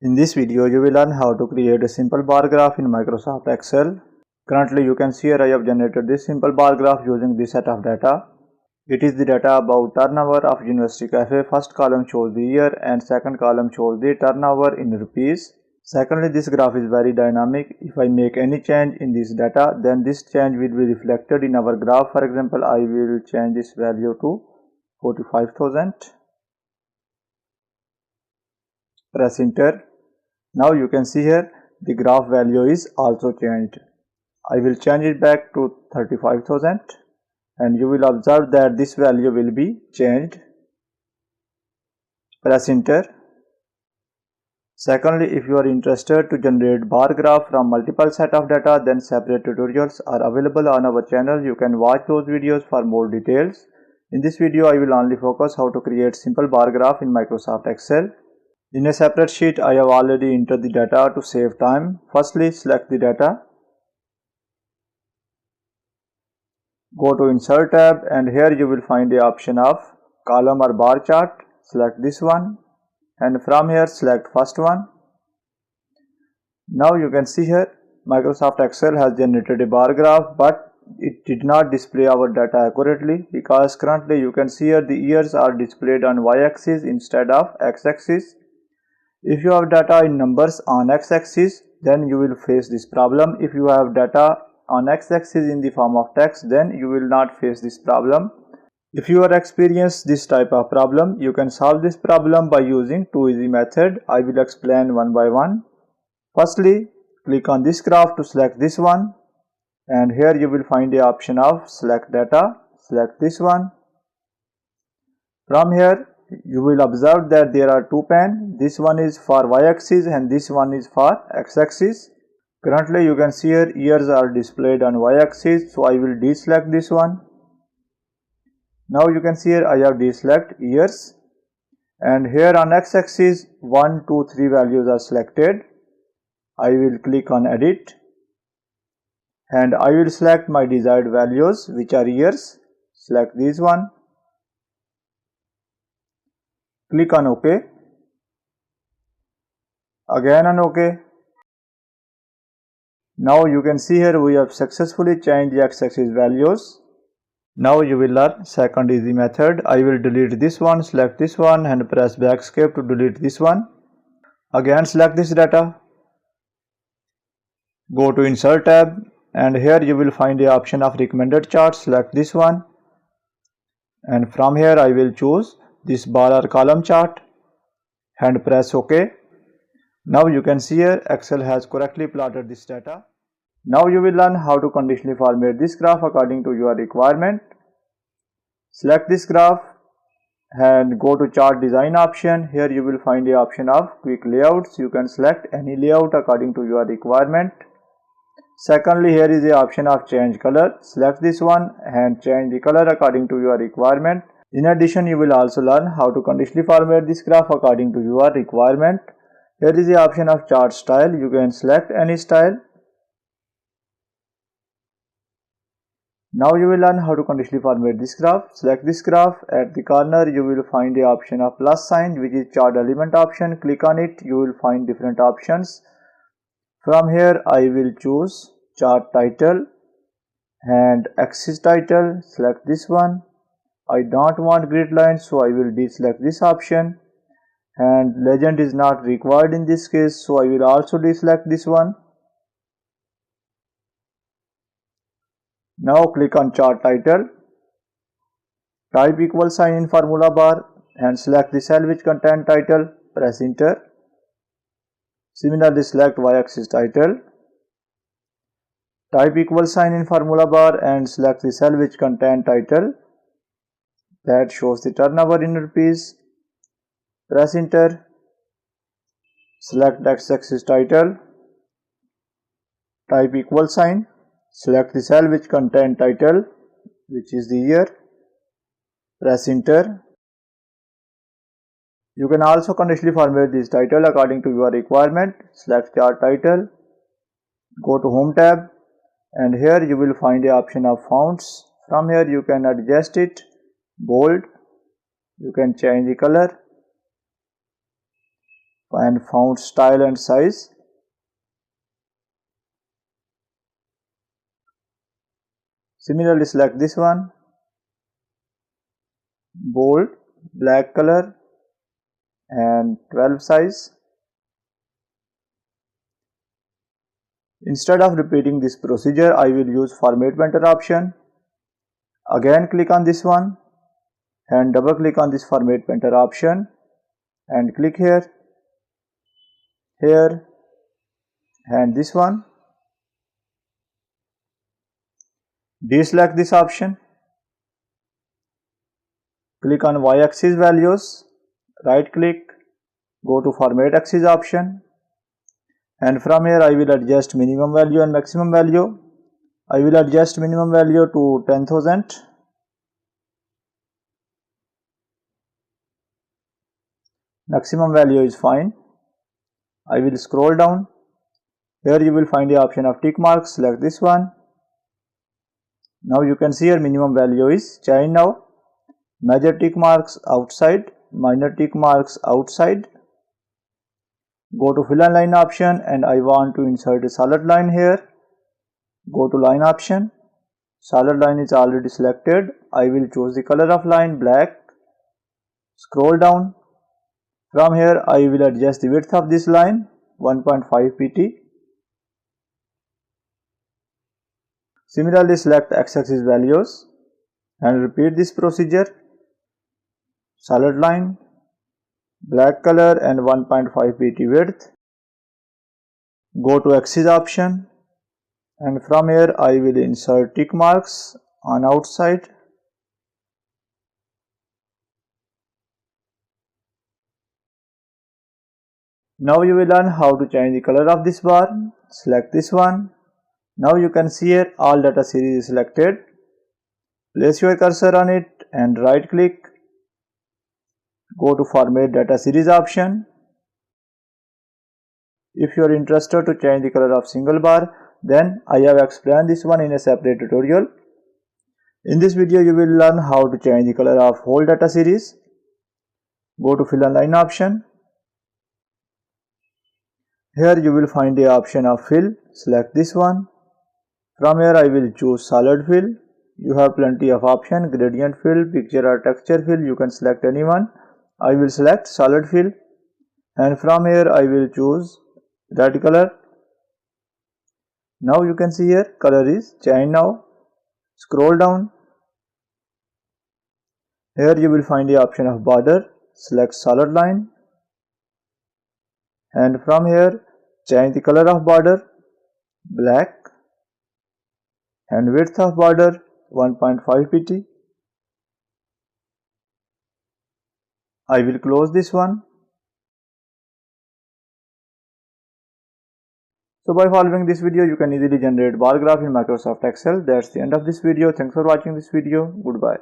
In this video, you will learn how to create a simple bar graph in Microsoft Excel. Currently, you can see here I have generated this simple bar graph using this set of data. It is the data about turnover of University Cafe. First column shows the year and second column shows the turnover in rupees. Secondly, this graph is very dynamic. If I make any change in this data, then this change will be reflected in our graph. For example, I will change this value to 45,000. Press enter. Now you can see here the graph value is also changed. I will change it back to 35,000 and you will observe that this value will be changed. Press enter. Secondly, if you are interested to generate bar graph from multiple set of data, then separate tutorials are available on our channel. You can watch those videos for more details. In this video, I will only focus how to create simple bar graph in Microsoft Excel. In a separate sheet, I have already entered the data to save time. Firstly, select the data. Go to Insert tab and here you will find the option of column or bar chart. Select this one and from here select first one. Now you can see here Microsoft Excel has generated a bar graph, but it did not display our data accurately because currently you can see here the years are displayed on y-axis instead of x-axis. If you have data in numbers on x-axis, then you will face this problem. If you have data on x-axis in the form of text, then you will not face this problem. If you are experienced this type of problem, you can solve this problem by using two easy methods. I will explain one by one. Firstly, click on this graph to select this one and here you will find the option of select data. Select this one. From here you will observe that there are two panes. This one is for y-axis and this one is for x-axis. Currently you can see here years are displayed on y-axis, so I will deselect this one. Now you can see here I have deselect years and here on x-axis 1, 2, 3 values are selected. I will click on edit and I will select my desired values which are years. Select this one. Click on OK. Again on OK. Now you can see here we have successfully changed the x-axis values. Now you will learn second easy method. I will delete this one, select this one and press backscape to delete this one. Again select this data. Go to Insert tab and here you will find the option of recommended chart. Select this one and from here I will choose this bar or column chart and press OK. Now you can see here Excel has correctly plotted this data. Now you will learn how to conditionally format this graph according to your requirement. Select this graph and go to chart design option. Here you will find the option of quick layouts. You can select any layout according to your requirement. Secondly, here is the option of change color. Select this one and change the color according to your requirement. In addition, you will also learn how to conditionally format this graph according to your requirement. Here is the option of chart style. You can select any style. Now you will learn how to conditionally format this graph. Select this graph. At the corner you will find the option of plus sign which is chart element option. Click on it. You will find different options. From here I will choose chart title and axis title. Select this one. I don't want grid lines, so I will deselect this option and legend is not required in this case, so I will also deselect this one. Now click on chart title, type =, in formula bar and select the cell which contain title. Press enter. Similarly select y-axis title, type =, in formula bar and select the cell which contain title. That shows the turnover in rupees. Press enter. Select x-axis title, type =, select the cell which contain title which is the year. Press enter. You can also conditionally format this title according to your requirement. Select chart title, go to home tab and here you will find the option of fonts. From here you can adjust it, bold, you can change the color. and font style and size. Similarly, select this one, bold, black color and 12 size. Instead of repeating this procedure, I will use format painter option. Again click on this one and double click on this format painter option and click here, here and this one. Deselect this option. Click on y-axis values, right click, go to format axis option, and from here I will adjust minimum value and maximum value. I will adjust minimum value to 10,000. Maximum value is fine. I will scroll down. Here you will find the option of tick marks. Select this one. Now you can see here minimum value is changed now. Major tick marks outside, minor tick marks outside. Go to fill and line option and I want to insert a solid line here. Go to line option. Solid line is already selected. I will choose the color of line black. Scroll down. From here I will adjust the width of this line 1.5 pt. Similarly, select x-axis values and repeat this procedure. Solid line, black color and 1.5 pt width. Go to axis option and from here I will insert tick marks on outside. Now you will learn how to change the color of this bar. Select this one. Now you can see here all data series is selected. Place your cursor on it and right click. Go to format data series option. If you are interested to change the color of single bar, then I have explained this one in a separate tutorial. In this video you will learn how to change the color of whole data series. Go to fill and line option. Here you will find the option of fill. Select this one. From here I will choose solid fill. You have plenty of options, gradient fill, picture or texture fill, you can select any one. I will select solid fill and from here I will choose red color. Now you can see here color is changed now. Scroll down. Here you will find the option of border. Select solid line and from here change the color of border black and width of border 1.5 pt. I will close this one. So by following this video you can easily generate bar graph in Microsoft Excel. That's the end of this video. Thanks for watching this video. Goodbye.